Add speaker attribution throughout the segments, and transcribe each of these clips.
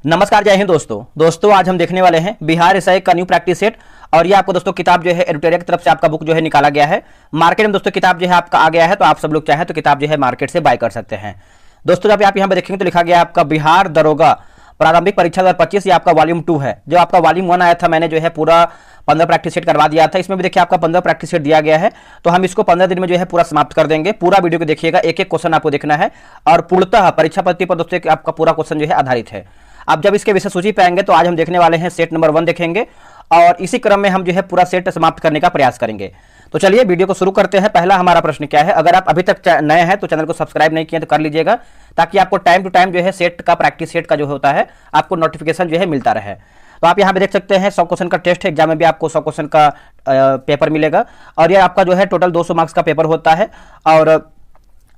Speaker 1: नमस्कार, जय हिंद दोस्तों आज हम देखने वाले हैं बिहार एसआई का न्यू प्रैक्टिस सेट। और ये आपको दोस्तों किताब जो है एडिटोरियल की तरफ से आपका बुक जो है निकाला गया है। मार्केट में दोस्तों किताब जो है आपका आ गया है, तो आप सब लोग चाहें तो किताब जो है मार्केट से बाय कर सकते हैं। दोस्तों जब आप यहाँ पे देखेंगे तो लिखा गया है आपका बिहार दरोगा प्रारंभिक परीक्षा 2025, ये आपका वॉल्यूम 2 है। जो आपका वॉल्यूम 1 आया था, मैंने जो है पूरा 15 प्रैक्टिस सेट करवा दिया था। इसमें भी देखिए आपका 15 प्रैक्टिस सेट दिया गया है, तो हम इसको 15 दिन में जो है पूरा समाप्त कर देंगे। पूरा वीडियो को देखिएगा, एक एक क्वेश्चन आपको देखना है और पूर्णतः परीक्षा पद्धति पर दोस्तों आपका पूरा क्वेश्चन जो है आधारित है। आप जब इसके विषय सूची पे आएंगे तो आज हम देखने वाले हैं सेट नंबर 1 देखेंगे और इसी क्रम में हम जो है पूरा सेट समाप्त करने का प्रयास करेंगे। तो चलिए वीडियो को शुरू करते हैं। पहला हमारा प्रश्न क्या है, अगर आप अभी तक नए हैं तो चैनल को सब्सक्राइब नहीं किए तो कर लीजिएगा, ताकि आपको टाइम टू टाइम जो है सेट का प्रैक्टिस सेट का जो होता है आपको नोटिफिकेशन जो है मिलता रहे। तो आप यहाँ पे देख सकते हैं 100 क्वेश्चन का टेस्ट है, एग्जाम में भी आपको 100 क्वेश्चन का पेपर मिलेगा और ये आपका जो है टोटल 200 मार्क्स का पेपर होता है और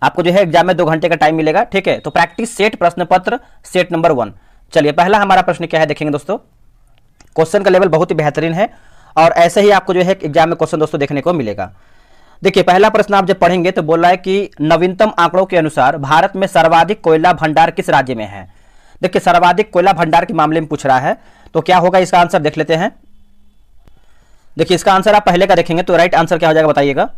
Speaker 1: आपको जो है एग्जाम में 2 घंटे का टाइम मिलेगा। ठीक है, तो प्रैक्टिस सेट प्रश्न पत्र सेट नंबर 1। चलिए पहला हमारा प्रश्न क्या है देखेंगे दोस्तों। क्वेश्चन का लेवल बहुत ही बेहतरीन है और ऐसे ही आपको जो है एग्जाम में क्वेश्चन दोस्तों देखने को मिलेगा। देखिए पहला प्रश्न आप जब पढ़ेंगे तो बोल रहा है कि नवीनतम आंकड़ों के अनुसार भारत में सर्वाधिक कोयला भंडार किस राज्य में है। देखिए सर्वाधिक कोयला भंडार के मामले में पूछ रहा है, तो क्या होगा इसका आंसर देख लेते हैं। देखिए इसका आंसर आप पहले का देखेंगे तो राइट आंसर क्या हो जाएगा बताइएगा।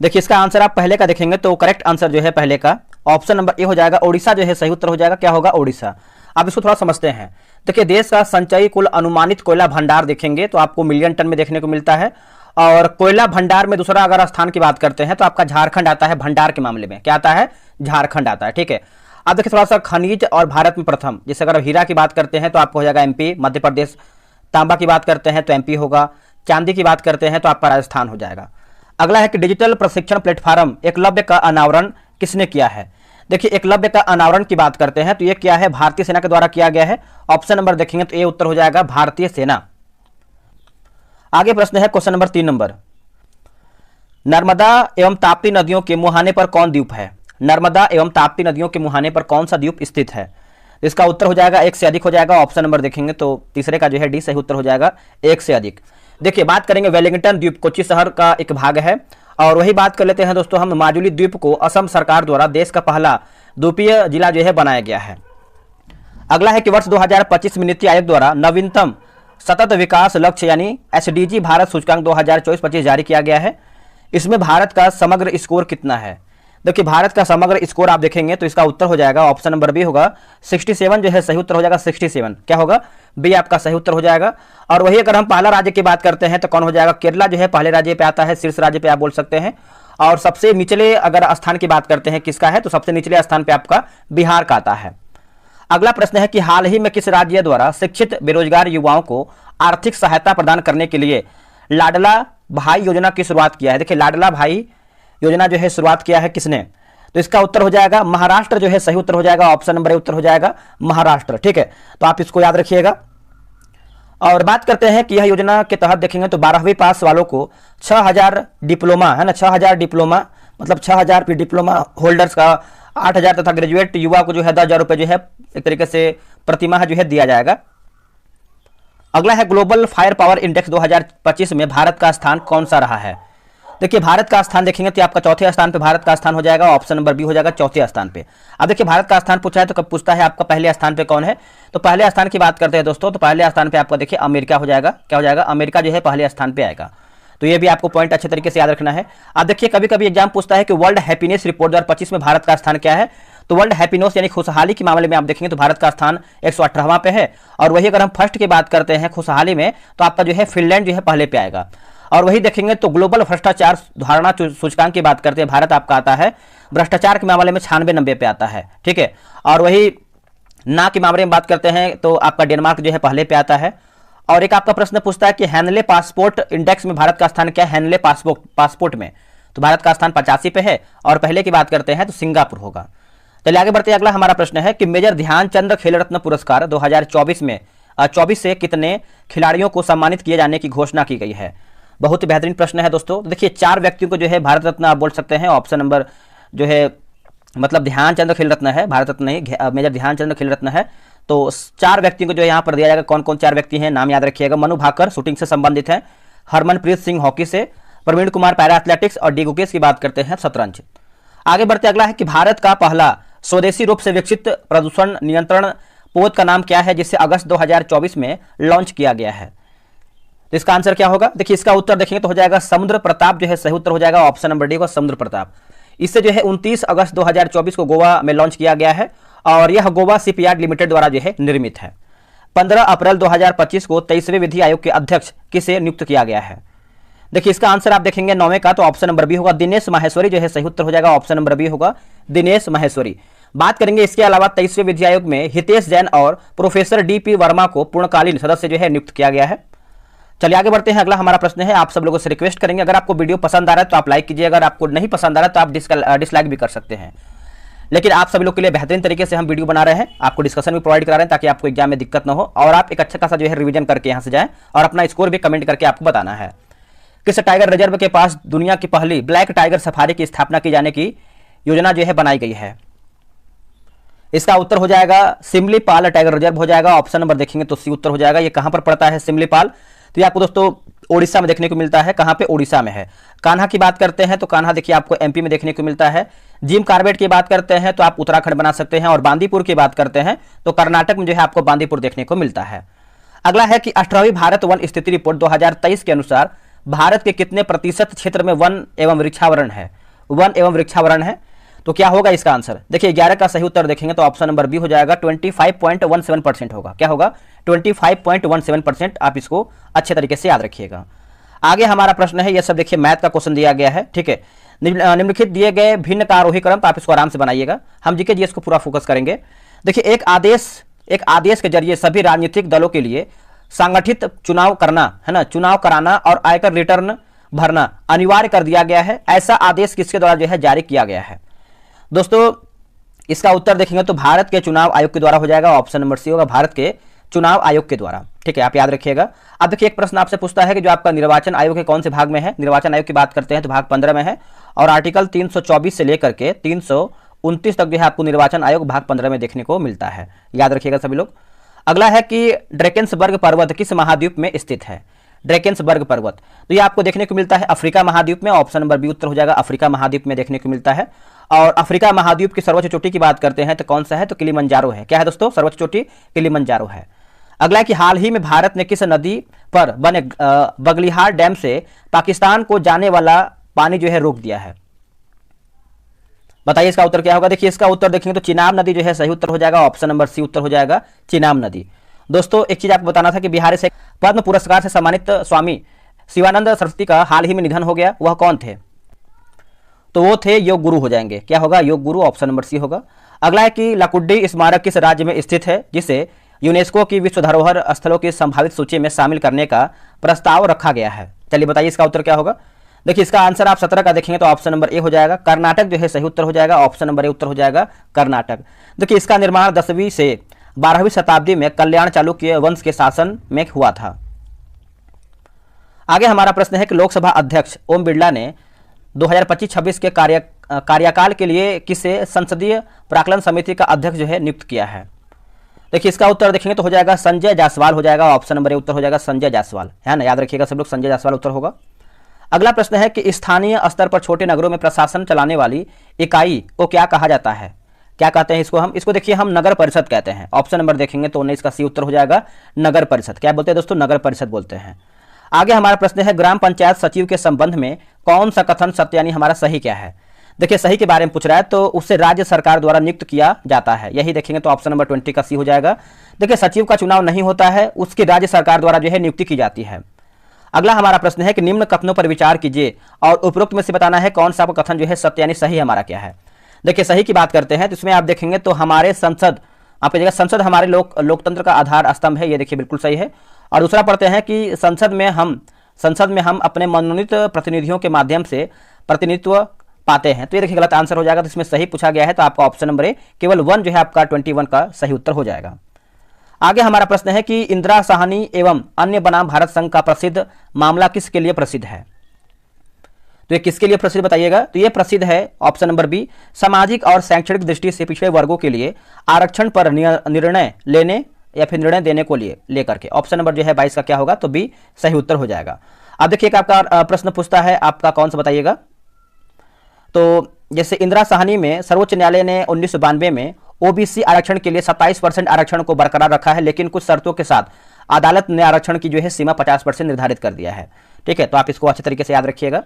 Speaker 1: देखिए इसका आंसर आप पहले का देखेंगे तो करेक्ट आंसर जो है पहले का ऑप्शन नंबर ए हो जाएगा, ओडिशा जो है सही उत्तर हो जाएगा। क्या होगा, ओडिशा। अब इसको थोड़ा समझते हैं। देखिए देश का संचयी कुल अनुमानित कोयला भंडार देखेंगे तो आपको मिलियन टन में देखने को मिलता है और कोयला भंडार में दूसरा अगर स्थान की बात करते हैं तो आपका झारखंड आता है भंडार के मामले में। क्या आता है, झारखंड आता है। ठीक है, अब देखिए थोड़ा सा खनिज और भारत में प्रथम, जैसे अगर हीरा की बात करते हैं तो आपको हो जाएगा एमपी मध्य प्रदेश, तांबा की बात करते हैं तो एमपी होगा, चांदी की बात करते हैं तो आपका राजस्थान हो जाएगा। अगला है कि डिजिटल प्रशिक्षण प्लेटफॉर्म एकलव्य का अनावरण किसने किया है। देखिए एकलव्य का अनावरण की बात करते हैं तो ये क्या है, भारतीय सेना के द्वारा किया गया है। ऑप्शन नंबर देखेंगे तो ये उत्तर हो जाएगा भारतीय सेना। आगे प्रश्न है क्वेश्चन नंबर 3 नंबर, नर्मदा एवं ताप्ती नदियों के मुहाने पर कौन द्वीप है। नर्मदा एवं ताप्ती नदियों के मुहाने पर कौन सा द्वीप स्थित है। इसका उत्तर हो जाएगा 1 से अधिक हो जाएगा। ऑप्शन नंबर देखेंगे तो तीसरे का जो है डी सही उत्तर हो जाएगा 1 से अधिक। देखिए बात करेंगे वेलिंगटन द्वीप कोच्चि शहर का एक भाग है और वही बात कर लेते हैं दोस्तों हम माजुली द्वीप को असम सरकार द्वारा देश का पहला द्वीपीय जिला जो है बनाया गया है। अगला है कि वर्ष 2025 में नीति आयोग द्वारा नवीनतम सतत विकास लक्ष्य यानी एसडीजी भारत सूचकांक 2024-25 जारी किया गया है। इसमें भारत का समग्र स्कोर कितना है। देखिए भारत का समग्र स्कोर आप देखेंगे तो इसका उत्तर हो जाएगा ऑप्शन नंबर बी होगा 67 जो है सही उत्तर हो जाएगा 67। क्या होगा, बी आपका सही उत्तर हो जाएगा। और वही अगर हम पहला राज्य की बात करते हैं तो कौन हो जाएगा, केरला जो है पहले राज्य पे आता है, शीर्ष राज्य पे आप बोल सकते हैं। और सबसे निचले अगर स्थान की बात करते हैं किसका है तो सबसे निचले स्थान पे आपका बिहार का आता है। अगला प्रश्न है कि हाल ही में किस राज्य द्वारा शिक्षित बेरोजगार युवाओं को आर्थिक सहायता प्रदान करने के लिए लाडला भाई योजना की शुरुआत किया है। देखिए लाडला भाई योजना जो है शुरुआत किया है किसने, तो इसका उत्तर हो जाएगा महाराष्ट्र जो है सही उत्तर हो जाएगा। ऑप्शन नंबर ए उत्तर हो जाएगा महाराष्ट्र। ठीक है, तो आप इसको याद रखिएगा। और बात करते हैं कि यह योजना के तहत देखेंगे तो 12वीं पास वालों को 6000 डिप्लोमा है ना, 6000 डिप्लोमा मतलब 6000 डिप्लोमा होल्डर्स का 8000 तथा ग्रेजुएट युवा को जो है 10,000 रुपये जो है एक तरीके से प्रतिमाह जो है दिया जाएगा। अगला है ग्लोबल फायर पावर इंडेक्स 2025 में भारत का स्थान कौन सा रहा है। देखिए भारत का स्थान देखेंगे तो आपका चौथे स्थान पे भारत का स्थान हो जाएगा। ऑप्शन नंबर बी हो जाएगा चौथे स्थान पे। अब देखिए भारत का स्थान पूछा है तो कब पूछता है आपका पहले स्थान पे कौन है, तो पहले स्थान की बात करते हैं दोस्तों तो पहले स्थान पे आपका देखिए अमेरिका हो जाएगा। क्या हो जाएगा, अमेरिका जो है पहले स्थान पे आएगा। तो ये भी आपको पॉइंट अच्छे तरीके से याद रखना है। अब देखिए कभी कभी एग्जाम पूछता है कि वर्ल्ड हैप्पीनेस रिपोर्ट 2025 में भारत का स्थान क्या है, तो वर्ल्ड हैप्पीनेस यानी खुशहाली के मामले में आप देखेंगे तो भारत का स्थान 118वां पे है। और वही अगर हम फर्स्ट की बात करते हैं खुशहाली में तो आपका जो है फिनलैंड जो है पहले पे आएगा। और वही देखेंगे तो ग्लोबल भ्रष्टाचार धारणा सूचकांक की बात करते हैं भारत आपका आता है भ्रष्टाचार के मामले में 96-90 पे आता है। ठीक है, और वही ना के मामले में बात करते हैं तो आपका डेनमार्क जो है पहले पे आता है। और एक आपका प्रश्न पूछता है कि हैनले पासपोर्ट इंडेक्स में भारत का स्थान क्या है, हैनले पासपोर्ट में तो भारत का स्थान 85 पे है। और पहले की बात करते हैं तो सिंगापुर होगा। चलिए आगे बढ़ते हैं। अगला हमारा प्रश्न है कि मेजर ध्यानचंद खेल रत्न पुरस्कार 2024 में 24 से कितने खिलाड़ियों को सम्मानित किए जाने की घोषणा की गई है। बहुत ही बेहतरीन प्रश्न है दोस्तों। तो देखिए 4 व्यक्तियों को जो है भारत रत्न आप बोल सकते हैं। ऑप्शन नंबर जो है मतलब ध्यानचंद खेल रत्न है, भारत रत्न नहीं, मेजर ध्यानचंद खेल रत्न है। तो 4 व्यक्तियों को जो है यहाँ पर दिया जाएगा। कौन कौन 4 व्यक्ति हैं, नाम याद रखिएगा। मनु भाकर शूटिंग से संबंधित है, हरमनप्रीत सिंह हॉकी से, प्रवीण कुमार पैरा एथलेटिक्स और डी गुकेश की बात करते हैं शतरंज। आगे बढ़ते अगला है कि भारत का पहला स्वदेशी रूप से विकसित प्रदूषण नियंत्रण पोत का नाम क्या है जिसे अगस्त 2024 में लॉन्च किया गया है? तो इसका आंसर क्या होगा? देखिए इसका उत्तर देखेंगे तो हो जाएगा समुद्र प्रताप जो है सही उत्तर हो जाएगा, ऑप्शन नंबर डी होगा समुद्र प्रताप। इससे जो है 29 अगस्त 2024 को गोवा में लॉन्च किया गया है और यह गोवा शिपयार्ड लिमिटेड द्वारा जो है निर्मित है। 15 अप्रैल 2025 को 23वें विधि आयोग के अध्यक्ष किसे नियुक्त किया गया है? देखिए इसका आंसर आप देखेंगे 9वें का, तो ऑप्शन नंबर बी होगा दिनेश माहेश्वरी जो है सही उत्तर हो जाएगा, ऑप्शन नंबर बी होगा दिनेश माहेश्वरी। बात करेंगे इसके अलावा 23वें विधि आयोग में हितेश जैन और प्रोफेसर डी.पी. वर्मा को पूर्णकालीन सदस्य जो है नियुक्त किया गया है। चलिए आगे बढ़ते हैं। अगला हमारा प्रश्न है, आप सब लोगों से रिक्वेस्ट करेंगे अगर आपको वीडियो पसंद आ रहा है तो आप लाइक कीजिए, अगर आपको नहीं पसंद आ रहा है तो आप डिसलाइक भी कर सकते हैं। लेकिन आप सभी लोग के लिए बेहतरीन तरीके से हम वीडियो बना रहे हैं, आपको डिस्कशन भी प्रोवाइड करा रहे हैं ताकि आपको एग्जाम में दिक्कत ना हो और आप एक अच्छा खासा जो है रिवीजन करके यहाँ से जाएं और अपना स्कोर भी कमेंट करके आपको बताना है। किस टाइगर रिजर्व के पास दुनिया की पहली ब्लैक टाइगर सफारी की स्थापना की जाने की योजना जो है बनाई गई है? इसका उत्तर हो जाएगा सिमलीपाल टाइगर रिजर्व हो जाएगा, ऑप्शन नंबर देखेंगे तो सी उत्तर हो जाएगा। ये कहां पर पड़ता है सिमलीपाल? तो ये आपको दोस्तों ओडिशा में देखने को मिलता है। कहां पे? ओडिशा में है। कान्हा की बात करते हैं तो कान्हा देखिए आपको एमपी में देखने को मिलता है। जिम कार्बेट की बात करते हैं तो आप उत्तराखंड बना सकते हैं और बांदीपुर की बात करते हैं तो कर्नाटक में जो है आपको बांदीपुर देखने को मिलता है। अगला है कि 18वीं भारत वन स्थिति रिपोर्ट 2023 के अनुसार भारत के कितने प्रतिशत क्षेत्र में वन एवं वृक्षावरण है? वन एवं वृक्षावरण है तो क्या होगा इसका आंसर? देखिए 11 का सही उत्तर देखेंगे तो ऑप्शन नंबर बी हो जाएगा 25.17% होगा। क्या होगा? 25.17%। आप इसको अच्छे तरीके से याद रखिएगा। आगे हमारा प्रश्न है, यह सब देखिए मैथ का क्वेश्चन दिया गया है, ठीक है। निम्नलिखित दिए गए भिन्न का आरोही क्रम, तो आप इसको आराम से बनाइएगा। हम जीके जीएस को पूरा फोकस करेंगे। देखिए एक आदेश के जरिए सभी राजनीतिक दलों के लिए संगठित चुनाव करना है ना, चुनाव कराना और आयकर रिटर्न भरना अनिवार्य कर दिया गया है। ऐसा आदेश किसके द्वारा जो है जारी किया गया है? दोस्तों इसका उत्तर देखेंगे तो भारत के चुनाव आयोग के द्वारा हो जाएगा, ऑप्शन नंबर सी होगा भारत के चुनाव आयोग के द्वारा, ठीक है। आप याद रखिएगा। अब देखिए एक प्रश्न आपसे पूछता है कि जो आपका निर्वाचन आयोग है कौन से भाग में है? निर्वाचन आयोग की बात करते हैं तो भाग 15 में है और आर्टिकल 324 से लेकर के 329 तक जो है आपको निर्वाचन आयोग भाग 15 में देखने को मिलता है। याद रखिएगा सभी लोग। अगला है कि ड्रैकेंसबर्ग पर्वत किस महाद्वीप में स्थित है? ड्रैकेंसबर्ग पर्वत तो ये आपको देखने को मिलता है अफ्रीका महाद्वीप में, ऑप्शन नंबर बी उत्तर हो जाएगा अफ्रीका महाद्वीप में देखने को मिलता है। और अफ्रीका महाद्वीप की सर्वोच्च चोटी की बात करते हैं तो कौन सा है? तो किलिमंजारो है। क्या है दोस्तों? सर्वोच्च चोटी किलिमंजारो है। अगला है कि हाल ही में भारत ने किस नदी पर बने बगलिहार डैम से पाकिस्तान को जाने वाला पानी जो है रोक दिया है? बताइए इसका उत्तर क्या होगा? देखिए इसका उत्तर देखेंगे तो चिनाब नदी जो है सही उत्तर हो जाएगा, ऑप्शन नंबर सी उत्तर हो जाएगा चिनाब नदी। दोस्तों एक चीज आपको बताना था कि बिहार से पद्म पुरस्कार से सम्मानित स्वामी शिवानंद सरस्वती का हाल ही में निधन हो गया, वह कौन थे? तो वो थे योग गुरु हो जाएंगे। क्या होगा? Yoga guru, option number C होगा। अगला है कि लाकुड्डी स्मारक किस राज्य में स्थित है जिसे यूनेस्को की विश्व धरोहर स्थलों की संभावित सूची में शामिल करने का प्रस्ताव रखा गया है? चलिए बताइए इसका उत्तर क्या होगा? देखिए इसका आंसर आप 17 का देखेंगे तो ऑप्शन नंबर ए हो जाएगा कर्नाटक जो है सही उत्तर हो जाएगा, ऑप्शन नंबर ए उत्तर हो जाएगा कर्नाटक। देखिए इसका निर्माण 10वीं से 12वीं शताब्दी में कल्याण चालुक्य वंश के शासन में हुआ था। आगे हमारा प्रश्न है कि लोकसभा अध्यक्ष ओम बिरला ने 2025-26 के कार्यकाल के लिए किसे संसदीय प्राक्कलन समिति का अध्यक्ष जो है नियुक्त किया है? देखिए इसका उत्तर देखेंगे तो हो जाएगा संजय जायसवाल हो जाएगा, ऑप्शन नंबर ए उत्तर हो जाएगा संजय जायसवाल, है ना। याद रखिएगा सब लोग, संजय जायसवाल उत्तर होगा। अगला प्रश्न है कि स्थानीय स्तर पर छोटे नगरों में प्रशासन चलाने वाली इकाई को क्या कहा जाता है? क्या कहते हैं इसको? इसको देखिए हम नगर परिषद कहते हैं। ऑप्शन नंबर देखेंगे तो 19 का सी उत्तर हो जाएगा नगर परिषद। क्या बोलते हैं दोस्तों? नगर परिषद बोलते हैं। आगे हमारा प्रश्न है ग्राम पंचायत सचिव के संबंध में कौन सा कथन सत्य यानी हमारा सही क्या है? देखिए सही के बारे में पूछ रहा है तो उससे राज्य सरकार द्वारा नियुक्त किया जाता है, यही देखेंगे तो ऑप्शन नंबर 20 का सी हो जाएगा। देखिए सचिव का चुनाव नहीं होता है, उसकी राज्य सरकार द्वारा जो है नियुक्ति की जाती है। अगला हमारा प्रश्न है कि निम्न कथनों पर विचार कीजिए और उपरोक्त में से बताना है कौन सा कथन जो है सत्य यानी सही हमारा क्या है। देखिए सही की बात करते हैं तो इसमें आप देखेंगे तो हमारे संसद, आपकी जगह संसद हमारे लोकतंत्र का आधार स्तंभ है, ये देखिए बिल्कुल सही है। और दूसरा पढ़ते हैं कि संसद में हम अपने मनोनीत प्रतिनिधियों के माध्यम से प्रतिनिधित्व पाते हैं, तो ये देखिए गलत आंसर हो जाएगा। तो इसमें सही पूछा गया है तो आपका ऑप्शन नंबर ए केवल 1 जो है आपका 21 का सही उत्तर हो जाएगा। आगे हमारा प्रश्न है कि इंदिरा साहनी एवं अन्य बनाम भारत संघ का प्रसिद्ध मामला किसके लिए प्रसिद्ध है? तो ये किसके लिए प्रसिद्ध बताइएगा? तो ये प्रसिद्ध है ऑप्शन नंबर बी सामाजिक और शैक्षणिक दृष्टि से पिछड़े वर्गों के लिए आरक्षण पर निर्णय लेने या फिर निर्णय देने को लेकर के। ऑप्शन नंबर जो है 22 का क्या होगा? तो बी सही उत्तर हो जाएगा। अब देखिए आपका प्रश्न पूछता है आपका कौन सा बताइएगा। तो जैसे इंदिरा साहनी में सर्वोच्च न्यायालय ने 1992 में ओबीसी आरक्षण के लिए 27% आरक्षण को बरकरार रखा है, लेकिन कुछ शर्तों के साथ अदालत ने आरक्षण की जो है सीमा 50% निर्धारित कर दिया है। ठीक है, तो आप इसको अच्छे तरीके से याद रखिएगा।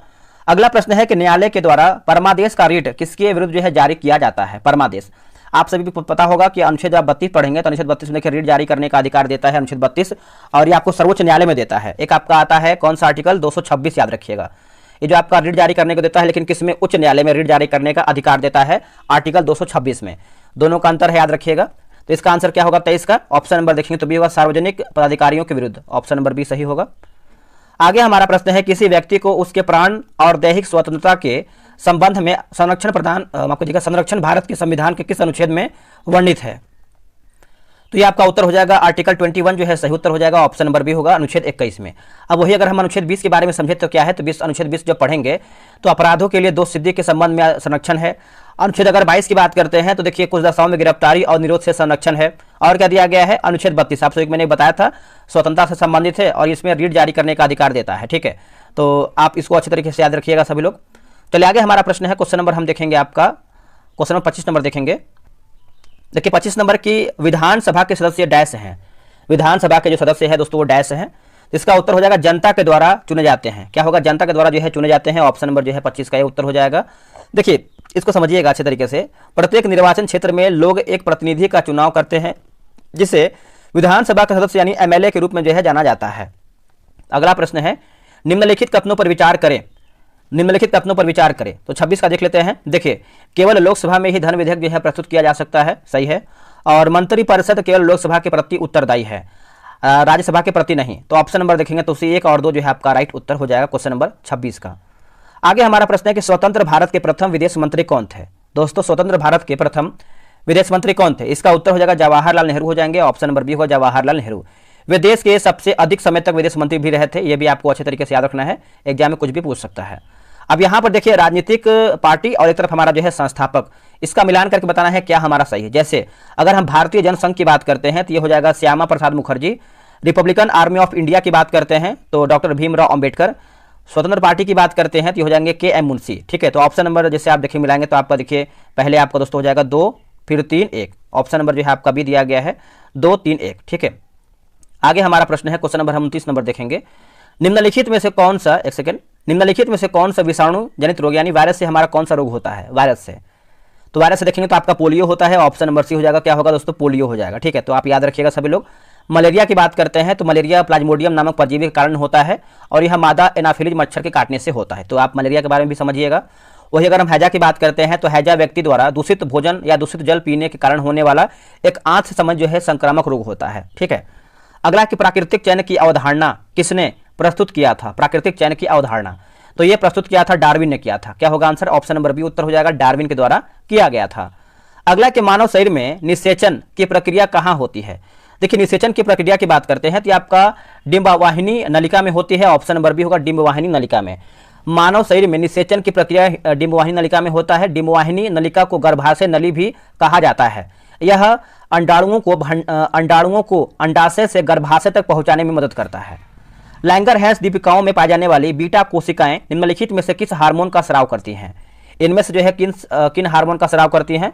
Speaker 1: अगला प्रश्न है कि न्यायालय के द्वारा परमादेश का रिट किसके विरुद्ध जो है जारी किया जाता है। परमादेश आप सभी को पता होगा कि अनुच्छेद आप 32 पढ़ेंगे तो अनुच्छेद 32 में देखिए रिट जारी करने का अधिकार देता है अनुच्छेद 32, और ये आपको सर्वोच्च न्यायालय में देता है। एक आपका आता है कौन सा आर्टिकल 226, याद रखिएगा। ये जो आपका रिट जारी करने को देता है, लेकिन किसमें, उच्च न्यायालय में रिट जारी करने का अधिकार देता है आर्टिकल 226 में। दोनों का अंतर है, याद रखिएगा। तो इसका आंसर क्या होगा 23 का, ऑप्शन नंबर देखेंगे तो बी होगा, सार्वजनिक पदाधिकारियों के विरुद्ध, ऑप्शन नंबर बी सही होगा। आगे हमारा प्रश्न है किसी व्यक्ति को उसके प्राण और दैहिक स्वतंत्रता के संबंध में संरक्षण भारत के संविधान के किस अनुच्छेद में वर्णित है। तो ये आपका उत्तर हो जाएगा आर्टिकल 21 जो है सही उत्तर हो जाएगा, ऑप्शन नंबर बी होगा अनुच्छेद 21 में। अब वही अगर हम अनुच्छेद 20 के बारे में समझे तो क्या है, तो अनुच्छेद 20 जब पढ़ेंगे तो अपराधों के लिए दोष सिद्धि के संबंध में संरक्षण है। अनुच्छेद अगर 22 की बात करते हैं तो देखिए कुछ दशाओं में गिरफ्तारी और निरोध से संरक्षण है। और क्या दिया गया है, अनुच्छेद 32 आपसे मैंने बताया था स्वतंत्रता से संबंधित है और इसमें रिट जारी करने का अधिकार देता है। ठीक है, तो आप इसको अच्छे तरीके से याद रखिएगा सभी लोग। चलिए आगे हमारा प्रश्न है, क्वेश्चन नंबर हम देखेंगे आपका, क्वेश्चन नंबर 25 नंबर देखेंगे। देखिए 25 नंबर की विधानसभा के सदस्य डैश हैं। विधानसभा के जो सदस्य हैं दोस्तों वो डैश हैं। इसका उत्तर हो जाएगा जनता के द्वारा चुने जाते हैं। क्या होगा, जनता के द्वारा जो है चुने जाते हैं, ऑप्शन नंबर जो है 25 का ये उत्तर हो जाएगा। देखिए इसको समझिएगा अच्छे तरीके से। प्रत्येक निर्वाचन क्षेत्र में लोग एक प्रतिनिधि का चुनाव करते हैं जिसे विधानसभा का सदस्य यानी एमएलए के रूप में जो है जाना जाता है। अगला प्रश्न है निम्नलिखित कथनों पर विचार करें। निम्नलिखित कथनों पर विचार करें, तो 26 का देख लेते हैं। देखिए केवल लोकसभा में ही धन विधेयक जो है प्रस्तुत किया जा सकता है, सही है। और मंत्रिपरिषद केवल लोकसभा के प्रति उत्तरदायी है, राज्यसभा के प्रति नहीं। तो ऑप्शन नंबर देखेंगे तो उसी 1 और 2 जो है आपका राइट उत्तर हो जाएगा क्वेश्चन नंबर 26 का। आगे हमारा प्रश्न है कि स्वतंत्र भारत के प्रथम विदेश मंत्री कौन थे। दोस्तों स्वतंत्र भारत के प्रथम विदेश मंत्री कौन थे, इसका उत्तर हो जाएगा जवाहरलाल नेहरू हो जाएंगे, ऑप्शन नंबर बी होगा जवाहरलाल नेहरू। वे देश के सबसे अधिक समय तक विदेश मंत्री भी रहे थे, ये भी आपको अच्छे तरीके से याद रखना है, एग्जाम में कुछ भी पूछ सकता है। अब यहाँ पर देखिए राजनीतिक पार्टी और एक तरफ हमारा जो है संस्थापक, इसका मिलान करके बताना है क्या हमारा सही है। जैसे अगर हम भारतीय जनसंघ की बात करते हैं तो ये हो जाएगा Shyama Prasad Mukherjee. Republican Army of India की बात करते हैं तो डॉक्टर भीमराव अंबेडकर। स्वतंत्र पार्टी की बात करते हैं तो हो जाएंगे के.एम. मुंशी। ठीक है, तो ऑप्शन नंबर जैसे आप देखिए मिलाएंगे तो आपका देखिए पहले आपका दोस्तों हो जाएगा 2 फिर 3 1, ऑप्शन नंबर जो है आपका भी दिया गया है 2 3 1। ठीक है, आगे हमारा प्रश्न है क्वेश्चन नंबर हम 29 नंबर देखेंगे। निम्नलिखित में से कौन सा, एक सेकेंड, निम्नलिखित में से कौन सा विषाणु जनित रोग यानी वायरस से हमारा कौन सा रोग होता है। वायरस से, तो वायरस से देखेंगे तो आपका पोलियो होता है, ऑप्शन नंबर सी हो जाएगा, क्या होगा दोस्तों पोलियो हो जाएगा। ठीक है, तो आप याद रखिएगा सभी लोग। मलेरिया की बात करते हैं तो मलेरिया प्लाज्मोडियम नामक परजीवी के कारण होता है और यह मादा एनाफिलीज मच्छर के काटने से होता है, तो आप मलेरिया के बारे में भी समझिएगा। वही अगर हम हैजा की बात करते हैं तो हैजा व्यक्ति द्वारा दूषित भोजन या दूषित जल पीने के कारण होने वाला एक आंत से संबंधित जो है संक्रामक रोग होता है। ठीक है, अगला कि प्राकृतिक चयन की अवधारणा किसने प्रस्तुत किया था। प्राकृतिक चयन की अवधारणा तो ये प्रस्तुत किया था डार्विन ने किया था। क्या होगा आंसर, ऑप्शन नंबर बी उत्तर हो जाएगा, डार्विन के द्वारा किया गया था। अगला कि मानव शरीर में निषेचन की प्रक्रिया कहाँ होती है। देखिए निषेचन की प्रक्रिया की बात करते हैं तो आपका डिंबवाहिनी नलिका में होती है, ऑप्शन नंबर बी होगा डिंबवाहिनी नलिका में। मानव शरीर में निषेचन की प्रक्रिया डिंबवाहिनी नलिका में होता है। डिंबवाहिनी नलिका को गर्भाशय नली भी कहा जाता है। यह अंडाणुओं को अंडाशय से गर्भाशय तक पहुंचाने में मदद करता है। लैंगरहैंस दीपिकाओं में पाई जाने वाली बीटा कोशिकाएं निम्नलिखित में से किस हार्मोन का स्राव करती हैं। इनमें से जो है किन हार्मोन का स्राव करती हैं,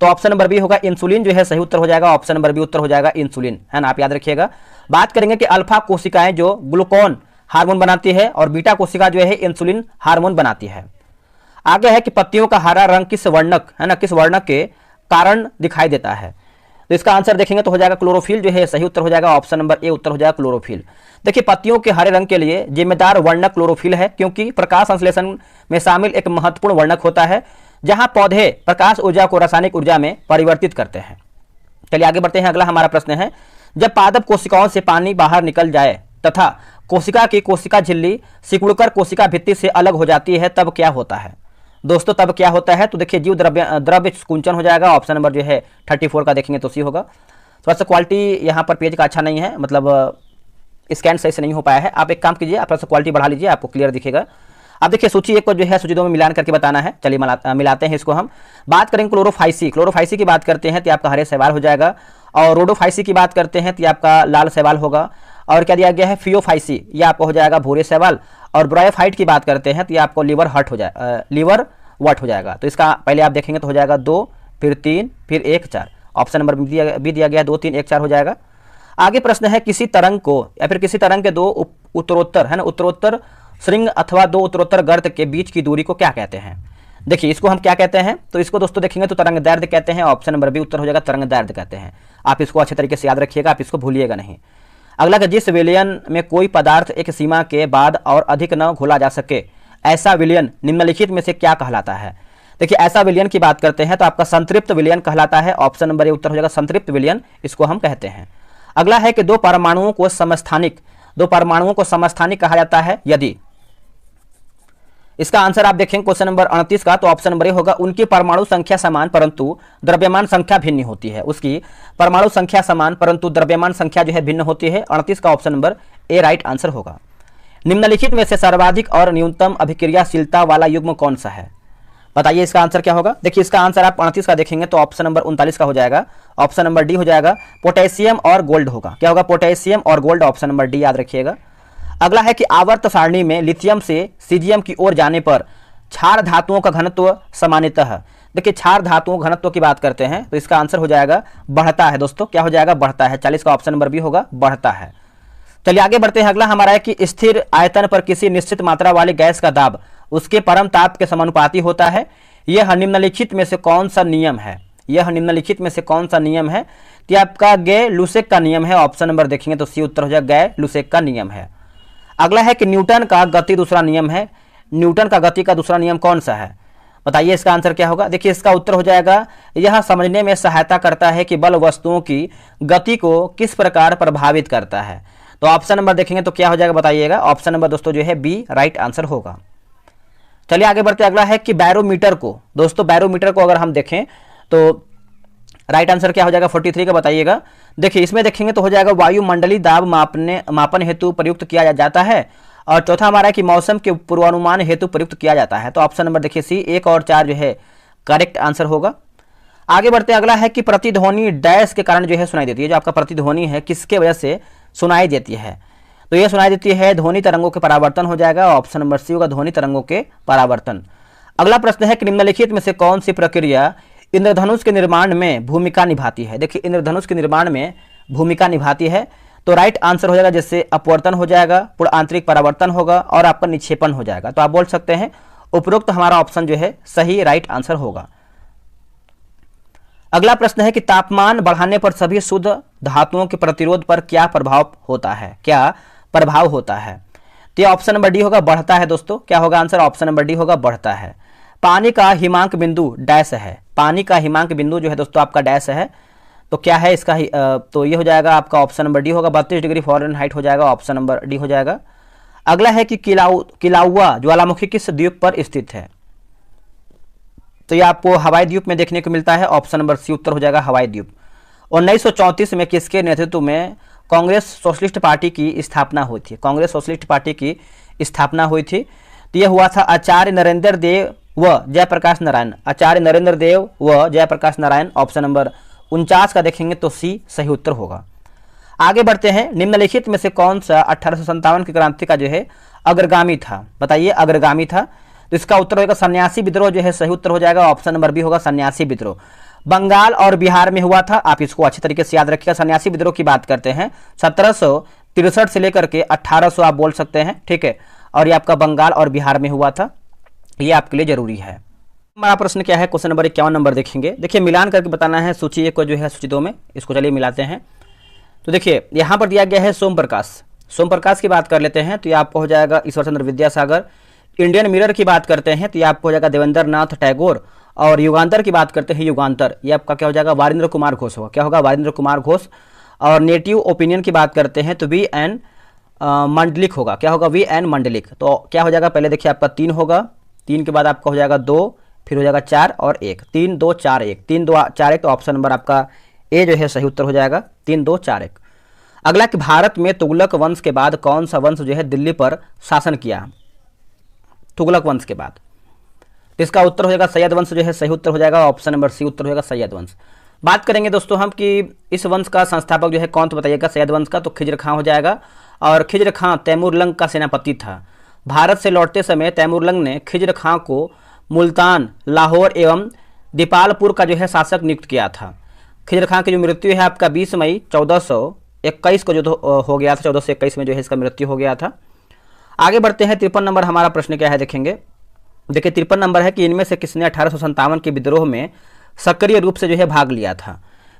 Speaker 1: तो ऑप्शन नंबर बी होगा इंसुलिन जो है सही उत्तर हो जाएगा, ऑप्शन नंबर बी उत्तर हो जाएगा इंसुलिन, है ना, आप याद रखिएगा। बात करेंगे कि अल्फा कोशिकाएं जो ग्लूकोन हार्मोन बनाती है और बीटा कोशिका जो है इंसुलिन हार्मोन बनाती है। आगे है कि पत्तियों का हरा रंग किस वर्णक, है ना, किस वर्णक के कारण दिखाई देता है। तो इसका आंसर देखेंगे तो हो जाएगा क्लोरोफिल जो है सही उत्तर हो जाएगा, ऑप्शन नंबर ए उत्तर हो जाएगा क्लोरोफिल। देखिए पत्तियों के हरे रंग के लिए जिम्मेदार वर्णक क्लोरोफिल है, क्योंकि प्रकाश संश्लेषण में शामिल एक महत्वपूर्ण वर्णक होता है जहां पौधे प्रकाश ऊर्जा को रासायनिक ऊर्जा में परिवर्तित करते हैं। चलिए आगे बढ़ते हैं। अगला हमारा प्रश्न है जब पादप कोशिकाओं से पानी बाहर निकल जाए तथा कोशिका की कोशिका झिल्ली सिकुड़कर कोशिका भित्ति से अलग हो जाती है तब क्या होता है। दोस्तों तब क्या होता है, तो देखिए जीव द्रव्य कुंचन हो जाएगा, ऑप्शन नंबर जो है 34 का देखेंगे तो सी होगा। थोड़ा सा क्वालिटी यहाँ पर पेज का अच्छा नहीं है, मतलब स्कैन सही से नहीं हो पाया है। आप एक काम कीजिए, आप थोड़ा सा क्वालिटी बढ़ा लीजिए, आपको क्लियर दिखेगा। अब देखिए सूची 1 को जो है सूची 2 में मिलान करके बताना है। चलिए मिलाते हैं इसको। हम बात करेंगे क्लोरोफाइसी। क्लोरोफाइसी की बात करते हैं तो आपका हरे शैवाल हो जाएगा, और रोडोफाइसी की बात करते हैं तो आपका लाल शैवाल होगा। और क्या दिया गया है फियोफाइसी, ये आपको हो जाएगा भूरे शैवाल। और ब्रायोफाइट की बात करते हैं तो आपको लिवर वट हो जाएगा। तो इसका पहले आप देखेंगे तो हो जाएगा 2 फिर 3 फिर 1 4, ऑप्शन नंबर बी दिया गया है, 2 3 1 4 हो जाएगा। आगे प्रश्न है किसी तरंग को या फिर किसी तरंग के दो उत्तरोत्तर है ना उत्तरोत्तर श्रृंग अथवा दो उत्तरोत्तर गर्त के बीच की दूरी को क्या कहते हैं। देखिए इसको हम क्या कहते हैं, तो इसको दोस्तों देखेंगे तो तरंग दैर्ध्य कहते हैं। ऑप्शन नंबर बी उत्तर हो जाएगा, तरंग दैर्ध्य कहते हैं। आप इसको अच्छे तरीके से याद रखिएगा, आप इसको भूलिएगा नहीं। अगला कि जिस विलयन में कोई पदार्थ एक सीमा के बाद और अधिक न घोला जा सके, ऐसा विलयन निम्नलिखित में से क्या कहलाता है। देखिए ऐसा विलयन की बात करते हैं तो आपका संतृप्त विलयन कहलाता है। ऑप्शन नंबर ए उत्तर हो जाएगा, संतृप्त विलयन इसको हम कहते हैं। अगला है कि दो परमाणुओं को समस्थानिक कहा जाता है यदि। इसका आंसर आप देखेंगे क्वेश्चन नंबर 38 का, तो ऑप्शन नंबर ए होगा, उनकी परमाणु संख्या समान परंतु द्रव्यमान संख्या भिन्न होती है। उसकी परमाणु संख्या समान परंतु द्रव्यमान संख्या जो है भिन्न होती है। 38 का option number A right answer होगा। निम्नलिखित में से सर्वाधिक और न्यूनतम अभिक्रियाशीलता वाला युग्म कौन सा है, बताइए इसका आंसर क्या होगा। देखिए इसका आंसर आप 38 का देखेंगे तो ऑप्शन नंबर 39 का हो जाएगा। ऑप्शन नंबर डी हो जाएगा, पोटेशियम और गोल्ड होगा। क्या होगा, पोटेशियम और गोल्ड, ऑप्शन नंबर डी याद रखिएगा। अगला है कि आवर्त सारणी में लिथियम से सीजियम की ओर जाने पर क्षार धातुओं का घनत्व सामान्यतः, देखिए क्षार धातुओं घनत्व की बात करते हैं तो इसका आंसर हो जाएगा बढ़ता है दोस्तों। क्या हो जाएगा, बढ़ता है। 40 का ऑप्शन नंबर बी होगा, बढ़ता है। चलिए आगे बढ़ते हैं। अगला हमारा है कि स्थिर आयतन पर किसी निश्चित मात्रा वाली गैस का दाब उसके परम ताप के समानुपाती होता है। यह निम्नलिखित में से कौन सा नियम है, यह निम्नलिखित में से कौन सा नियम है। तो आपका गे लुसेक का नियम है। ऑप्शन नंबर देखेंगे तो सी उत्तर हो जाएगा, गे लुसेक का नियम है। अगला है कि न्यूटन का गति दूसरा नियम है। न्यूटन का गति का दूसरा नियम कौन सा है, बताइए इसका आंसर क्या होगा। देखिए इसका उत्तर हो जाएगा, यह समझने में सहायता करता है कि बल वस्तुओं की गति को किस प्रकार प्रभावित करता है। तो ऑप्शन नंबर देखेंगे तो क्या हो जाएगा, बताइएगा। ऑप्शन नंबर दोस्तों जो है बी राइट आंसर होगा। चलिए आगे बढ़ते। अगला है कि बैरोमीटर को, दोस्तों बैरोमीटर को अगर हम देखें तो राइट आंसर क्या हो जाएगा, 43 का बताइएगा। देखिए इसमें देखेंगे तो हो जाएगा वायुमंडलीय दाब मापन हेतु प्रयुक्त किया जाता है। और चौथा हमारा है कि मौसम के पूर्वानुमान हेतु प्रयुक्त किया जाता है। तो ऑप्शन नंबर देखिए सी 1 और 4 जो है करेक्ट आंसर होगा। आगे बढ़ते। अगला है कि प्रतिध्वनि डैश के कारण जो है सुनाई देती है। जो आपका प्रतिध्वनि है किसके वजह से सुनाई देती है, तो यह सुनाई देती है ध्वनि तरंगों के परावर्तन हो जाएगा। ऑप्शन नंबर सी होगा, ध्वनि तरंगों के परावर्तन। अगला प्रश्न है कि निम्नलिखित में से कौन सी प्रक्रिया इंद्रधनुष के निर्माण में भूमिका निभाती है। देखिए इंद्रधनुष के निर्माण में भूमिका निभाती है, तो राइट आंसर हो जाएगा जैसे अपवर्तन हो जाएगा, पूर्ण आंतरिक परावर्तन होगा और आपका निक्षेपण हो जाएगा। तो आप बोल सकते हैं उपरोक्त हमारा ऑप्शन जो है सही राइट आंसर होगा। अगला प्रश्न है कि तापमान बढ़ाने पर सभी शुद्ध धातुओं के प्रतिरोध पर क्या प्रभाव होता है, क्या प्रभाव होता है। तो ये ऑप्शन नंबर डी होगा, बढ़ता है दोस्तों। क्या होगा आंसर, ऑप्शन नंबर डी होगा, बढ़ता है। पानी का हिमांक बिंदु डैश है। पानी का हिमांक बिंदु जो है दोस्तों आपका डैश है, तो क्या है इसका तो ये हो जाएगा आपका ऑप्शन नंबर डी होगा, 32 डिग्री फ़ारेनहाइट हो जाएगा। ऑप्शन नंबर डी हो जाएगा। अगला है कि किलाउआ ज्वालामुखी किस द्वीप पर स्थित है, तो ये आपको हवाई द्वीप में देखने को मिलता है। ऑप्शन नंबर सी उत्तर हो जाएगा, हवाई द्वीप। 1934 में किसके नेतृत्व में कांग्रेस सोशलिस्ट पार्टी की स्थापना हुई थी, कांग्रेस सोशलिस्ट पार्टी की स्थापना हुई थी। तो यह हुआ था आचार्य नरेंद्र देव व जयप्रकाश नारायण, आचार्य नरेंद्र देव व जयप्रकाश नारायण। ऑप्शन नंबर 49 का देखेंगे तो सी सही उत्तर होगा। आगे बढ़ते हैं। निम्नलिखित में से कौन सा 1857 की क्रांति का जो है अग्रगामी था, बताइए अग्रगामी था। तो इसका उत्तर होगा सन्यासी विद्रोह जो है सही उत्तर हो जाएगा। ऑप्शन नंबर बी होगा, सन्यासी विद्रोह। बंगाल और बिहार में हुआ था, आप इसको अच्छे तरीके से याद रखिएगा। सन्यासी विद्रोह की बात करते हैं 1763 से लेकर के 1800 आप बोल सकते हैं, ठीक है। और ये आपका बंगाल और बिहार में हुआ था, ये आपके लिए जरूरी है। हमारा प्रश्न क्या है, क्वेश्चन नंबर 51 नंबर देखेंगे। देखिए मिलान करके बताना है सूची 1 को जो है सूची 2 में, इसको चलिए मिलाते हैं। तो देखिए यहाँ पर दिया गया है सोम प्रकाश, सोम प्रकाश की बात कर लेते हैं तो ये आपको हो जाएगा ईश्वर चंद्र विद्यासागर। इंडियन मिरर की बात करते हैं तो ये आपको हो जाएगा देवेंद्र नाथ टैगोर। और युगांतर की बात करते हैं युगांतर, ये आपका क्या हो जाएगा वारिंद्र कुमार घोष होगा। क्या होगा, वारिंद्र कुमार घोष। और नेटिव ओपिनियन की बात करते हैं तो वी एन मंडलिक होगा। क्या होगा, वी एन मंडलिक। तो क्या हो जाएगा, पहले देखिए आपका 3 होगा, 3 के बाद आपका हो जाएगा 2, फिर हो जाएगा 4 और 1, 3 2 4 1, 3 2 4 1। तो ऑप्शन नंबर आपका ए जो है सही उत्तर हो जाएगा, 3 2 4 1। अगला कि भारत में तुगलक वंश के बाद कौन सा वंश जो है दिल्ली पर शासन किया, तुगलक वंश के बाद। तो इसका उत्तर हो जाएगा सैयद वंश जो है सही उत्तर हो जाएगा। ऑप्शन नंबर सी उत्तर हो जाएगा सैयद वंश। बात करेंगे दोस्तों हम कि इस वंश का संस्थापक जो है कौन, तो बताइएगा सैयद वंश का, तो खिज्र खां हो जाएगा। और खिज्र खां तैमूरलंग का सेनापति था। भारत से लौटते समय तैमूरलंग ने खिज्र खां को मुल्तान, लाहौर एवं दीपालपुर का जो है शासक नियुक्त किया था। खिजर खां की जो मृत्यु है आपका 20 मई 1421 को जो हो गया था, 1421 में जो है इसका मृत्यु हो गया था। आगे बढ़ते हैं, 53 नंबर हमारा प्रश्न क्या है देखेंगे। देखिए 53 नंबर है कि इनमें से किसने 1857 के विद्रोह में सक्रिय रूप से जो है भाग लिया था।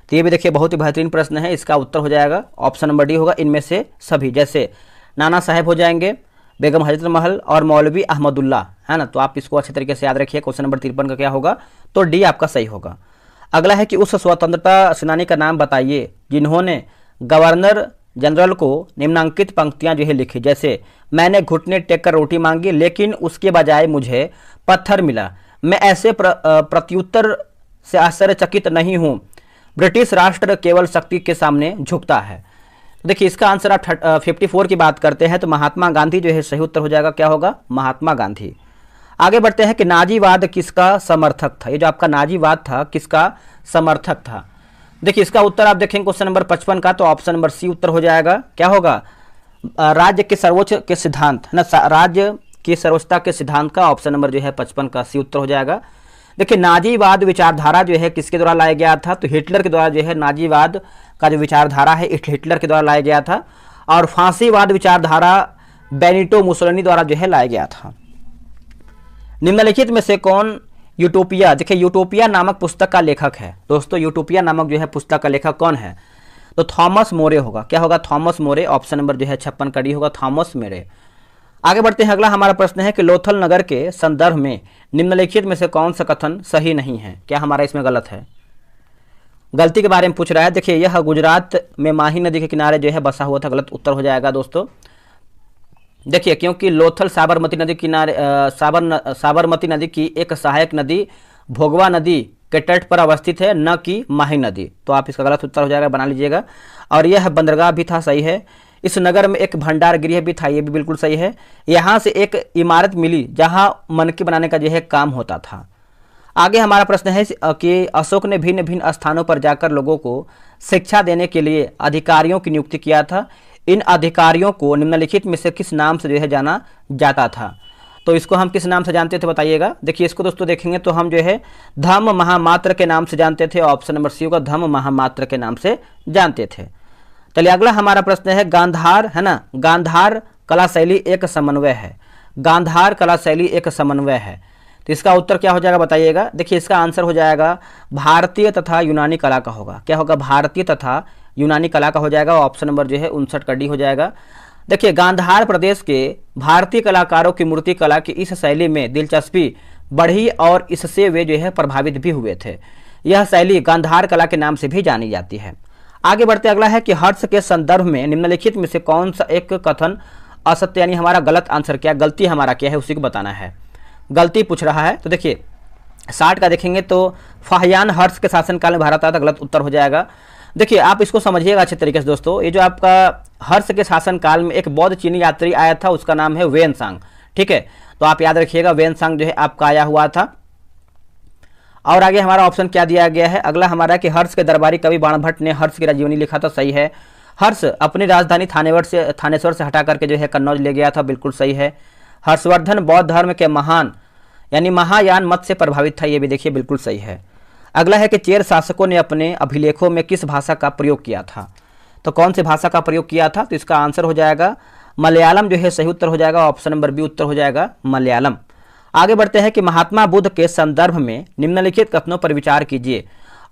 Speaker 1: तो ये भी देखिए बहुत ही बेहतरीन प्रश्न है। इसका उत्तर हो जाएगा ऑप्शन नंबर डी होगा, इनमें से सभी। जैसे नाना साहेब हो जाएंगे, बेगम हजरत महल और मौलवी अहमदुल्ला, है ना। तो आप इसको अच्छे तरीके से याद रखिए। क्वेश्चन नंबर 53 का क्या होगा, तो डी आपका सही होगा। अगला है कि उस स्वतंत्रता सेनानी का नाम बताइए जिन्होंने गवर्नर जनरल को निम्नांकित पंक्तियां जो है लिखी। जैसे मैंने घुटने टेक कर रोटी मांगी लेकिन उसके बजाय मुझे पत्थर मिला, मैं ऐसे प्रत्युत्तर से आश्चर्यचकित नहीं हूं, ब्रिटिश राष्ट्र केवल शक्ति के सामने झुकता है। देखिए इसका आंसर आप 54 की बात करते हैं तो महात्मा गांधी जो है सही उत्तर हो जाएगा। क्या होगा, महात्मा गांधी। आगे बढ़ते हैं कि नाजीवाद किसका समर्थक था। ये जो आपका नाजीवाद था किसका समर्थक था। देखिए इसका उत्तर आप देखेंगे क्वेश्चन नंबर 55 का, तो ऑप्शन नंबर सी उत्तर हो जाएगा। क्या होगा, राज्य के सर्वोच्च के सिद्धांत है ना, राज्य की सर्वोच्चता के सिद्धांत का ऑप्शन नंबर जो है 55 का सी उत्तर हो जाएगा। देखिए नाजीवाद विचारधारा जो है किसके द्वारा लाया गया था, तो हिटलर के द्वारा जो है नाजीवाद का जो विचारधारा है हिटलर के द्वारा लाया गया था। और फांसीवाद विचारधारा बेनिटो मुसोलिनी द्वारा जो है लाया गया था। निम्नलिखित में से कौन यूटोपिया, देखिए यूटोपिया नामक पुस्तक का लेखक है। दोस्तों यूटोपिया नामक जो है पुस्तक का लेखक कौन है, तो थॉमस मोरे होगा। क्या होगा, थॉमस मोरे। ऑप्शन नंबर जो है 56 का डी होगा, थॉमस मोरे। आगे बढ़ते हैं, अगला हमारा प्रश्न है कि लोथल नगर के संदर्भ में निम्नलिखित में से कौन सा कथन सही नहीं है। क्या हमारा इसमें गलत है, गलती के बारे में पूछ रहा है। देखिए यह गुजरात में माही नदी के किनारे जो है बसा हुआ था, गलत उत्तर हो जाएगा दोस्तों। देखिए क्योंकि लोथल साबरमती नदी किनारे साबरमती नदी की एक सहायक नदी भोगवा नदी के तट पर अवस्थित है, न कि माही नदी। तो आप इसका गलत उत्तर हो जाएगा, बना लीजिएगा। और यह बंदरगाह भी था, सही है। इस नगर में एक भंडार गृह भी था, ये भी बिल्कुल सही है। यहाँ से एक इमारत मिली जहाँ मनकी बनाने का जो है काम होता था। आगे हमारा प्रश्न है कि अशोक ने भिन्न भिन्न स्थानों पर जाकर लोगों को शिक्षा देने के लिए अधिकारियों की नियुक्ति किया था। इन अधिकारियों को निम्नलिखित में से किस नाम से जो है जाना जाता था। तो इसको हम किस नाम से जानते थे बताइएगा। देखिए इसको दोस्तों देखेंगे तो हम जो है धम्म महामात्र के नाम से जानते थे। ऑप्शन नंबर सी होगा, धम्म महामात्र के नाम से जानते थे। चलिए अगला हमारा प्रश्न है गांधार, है ना, गांधार कला शैली एक समन्वय है। गांधार कला शैली एक समन्वय है, तो इसका उत्तर क्या हो जाएगा बताइएगा। देखिए इसका आंसर हो जाएगा भारतीय तथा यूनानी कला का होगा। क्या होगा, भारतीय तथा यूनानी कला का हो जाएगा। ऑप्शन नंबर जो है 59 का डी हो जाएगा। देखिए गांधार प्रदेश के भारतीय कलाकारों की मूर्ति कला की इस शैली में दिलचस्पी बढ़ी और इससे वे जो है प्रभावित भी हुए थे। यह शैली गांधार कला के नाम से भी जानी जाती है। आगे बढ़ते अगला है कि हर्ष के संदर्भ में निम्नलिखित में से कौन सा एक कथन असत्य, यानी हमारा गलत आंसर क्या, गलती हमारा क्या है उसी को बताना है। गलती पूछ रहा है, तो देखिए 60 का देखेंगे तो फाहियान हर्ष के शासनकाल में भारत आया था, गलत उत्तर हो जाएगा। देखिए आप इसको समझिएगा अच्छे तरीके से दोस्तों। ये जो आपका हर्ष के शासनकाल में एक बौद्ध चीनी यात्री आया था, उसका नाम है वेनसांग, ठीक है। तो आप याद रखिएगा वेनसांग जो है आपका आया हुआ था। और आगे हमारा ऑप्शन क्या दिया गया है, अगला हमारा कि हर्ष के दरबारी कवि बाणभट्ट ने हर्ष की राजजीवनी लिखा था, सही है। हर्ष अपनी राजधानी थानेश्वर से हटा करके जो है कन्नौज ले गया था, बिल्कुल सही है। हर्षवर्धन बौद्ध धर्म के महान यानी महायान मत से प्रभावित था, ये भी देखिए बिल्कुल सही है। अगला है कि चेर शासकों ने अपने अभिलेखों में किस भाषा का प्रयोग किया था। तो कौन सी भाषा का प्रयोग किया था, तो इसका आंसर हो जाएगा मलयालम जो है सही उत्तर हो जाएगा। ऑप्शन नंबर बी उत्तर हो जाएगा मलयालम। आगे बढ़ते हैं कि महात्मा बुद्ध के संदर्भ में निम्नलिखित कथनों पर विचार कीजिए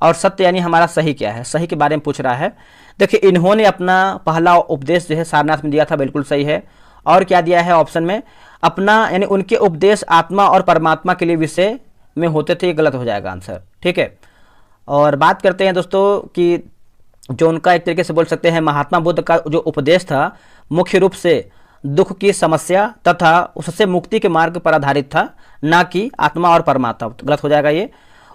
Speaker 1: और सत्य यानी हमारा सही क्या है, सही के बारे में पूछ रहा है। देखिए इन्होंने अपना पहला उपदेश जो है सारनाथ में दिया था, बिल्कुल सही है। और क्या दिया है ऑप्शन में, अपना यानी उनके उपदेश आत्मा और परमात्मा के लिए विषय में होते थे, ये गलत हो जाएगा आंसर, ठीक है। और बात करते हैं दोस्तों कि जो उनका एक तरीके से बोल सकते हैं महात्मा बुद्ध का जो उपदेश था मुख्य रूप से दुख की समस्या तथा उससे मुक्ति के मार्ग पर आधारित था, ना कि आत्मा और परमात्मा, गलत हो जाएगा ये।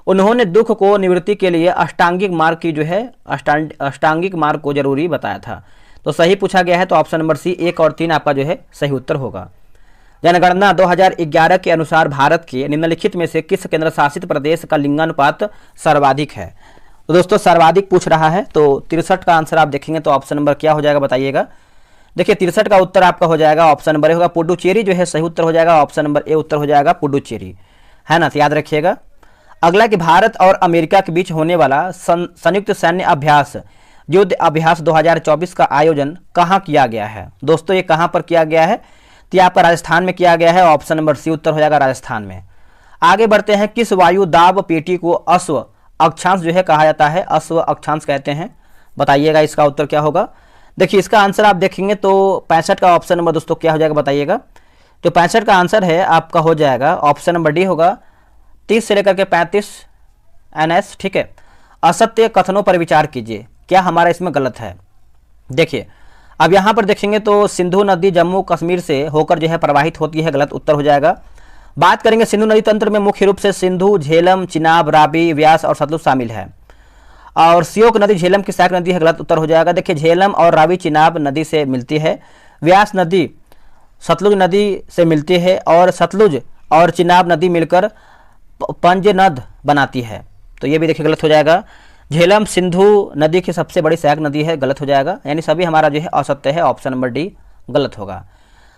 Speaker 1: उन्होंने दुख को निवृत्ति के लिए अष्टांगिक मार्ग की जो है अष्टांगिक मार्ग को जरूरी बताया था। तो सही पूछा गया है, तो ऑप्शन नंबर सी 1 और 3 आपका जो है सही उत्तर होगा। जनगणना 2011 के अनुसार भारत के निम्नलिखित में से किस केंद्र शासित प्रदेश का लिंगानुपात सर्वाधिक है। तो दोस्तों सर्वाधिक पूछ रहा है, तो 63 का आंसर आप देखेंगे तो ऑप्शन नंबर क्या हो जाएगा बताइएगा। देखिए 63 का उत्तर आपका हो जाएगा ऑप्शन नंबर ए होगा, पुडुचेरी जो है सही उत्तर हो जाएगा। ऑप्शन नंबर ए उत्तर हो जाएगा पुडुचेरी, है ना, तो याद रखिएगा। अगला कि भारत और अमेरिका के बीच होने वाला संयुक्त सैन्य अभ्यास युद्ध अभ्यास 2024 का आयोजन कहाँ किया गया है। दोस्तों ये कहाँ पर किया गया है, तो ये आपका राजस्थान में किया गया है। ऑप्शन नंबर सी उत्तर हो जाएगा राजस्थान में। आगे बढ़ते हैं, किस वायु दाब पेटी को अश्व अक्षांश जो है कहा जाता है, अश्व अक्षांश कहते हैं, बताइएगा इसका उत्तर क्या होगा। देखिए इसका आंसर आप देखेंगे तो 65 का ऑप्शन नंबर दोस्तों क्या हो जाएगा बताइएगा। तो 65 का आंसर है आपका हो जाएगा ऑप्शन नंबर डी होगा, 30 से लेकर के 35 NS। ठीक है, असत्य कथनों पर विचार कीजिए, क्या हमारा इसमें गलत है। देखिए अब यहाँ पर देखेंगे तो सिंधु नदी जम्मू कश्मीर से होकर जो है प्रवाहित होती है, गलत उत्तर हो जाएगा। बात करेंगे सिंधु नदी तंत्र में मुख्य रूप से सिंधु, झेलम, चिनाब, रावी, व्यास और सतलुज शामिल है। और सियोक नदी झेलम की सहायक नदी है, गलत उत्तर हो जाएगा। देखिए झेलम और रावी चिनाब नदी से मिलती है, व्यास नदी सतलुज नदी से मिलती है और सतलुज और चिनाब नदी मिलकर पंजनद बनाती है, तो ये भी देखिए गलत हो जाएगा। झेलम सिंधु नदी की सबसे बड़ी सहायक नदी है, गलत हो जाएगा। यानी सभी हमारा जो है असत्य है, ऑप्शन नंबर डी गलत होगा।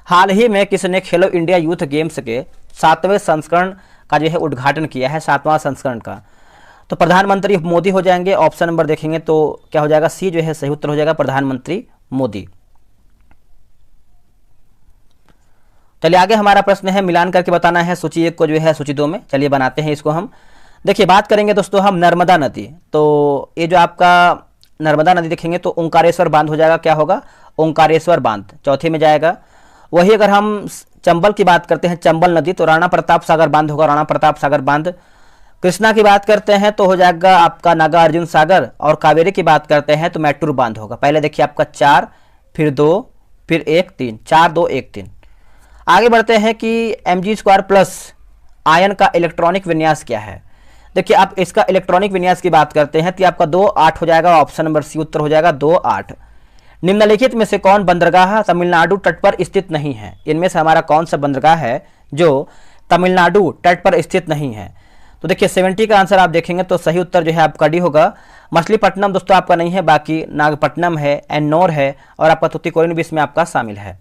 Speaker 1: हाल ही में किसने खेलो इंडिया यूथ गेम्स के 7वें संस्करण का जो है उद्घाटन किया है, 7वां संस्करण का, तो प्रधानमंत्री मोदी हो जाएंगे। ऑप्शन नंबर देखेंगे तो क्या हो जाएगा, सी जो है सही उत्तर हो जाएगा, प्रधानमंत्री मोदी। चलिए आगे हमारा प्रश्न है, मिलान करके बताना है सूची 1 को जो है सूची 2 में। चलिए बनाते हैं इसको हम। देखिए बात करेंगे दोस्तों हम नर्मदा नदी, तो ये जो आपका नर्मदा नदी देखेंगे तो ओंकारेश्वर बांध हो जाएगा, क्या होगा, ओंकारेश्वर बांध चौथे में जाएगा। वही अगर हम चंबल की बात करते हैं, चंबल नदी, तो राणा प्रताप सागर बांध होगा, राणा प्रताप सागर बांध। कृष्णा की बात करते हैं तो हो जाएगा आपका नागार्जुन सागर, और कावेरी की बात करते हैं तो मैटूर बांध होगा। पहले देखिए आपका 4 फिर 2 फिर 1 3, 4 2 1 3। आगे बढ़ते हैं कि Mg² आयन का इलेक्ट्रॉनिक विन्यास क्या है। देखिए आप इसका इलेक्ट्रॉनिक विन्यास की बात करते हैं तो आपका 2 8 हो जाएगा, ऑप्शन नंबर सी उत्तर हो जाएगा 2 8। निम्नलिखित में से कौन बंदरगाह तमिलनाडु तट पर स्थित नहीं है, इनमें से हमारा कौन सा बंदरगाह है जो तमिलनाडु तट पर स्थित नहीं है। तो देखिए 70 का आंसर आप देखेंगे तो सही उत्तर जो है आपका डी होगा। मछलीपट्टनम दोस्तों आपका नहीं है, बाकी नागपट्टनम है, एन्नोर है और आपका तुतीकोरिन भी इसमें आपका शामिल है।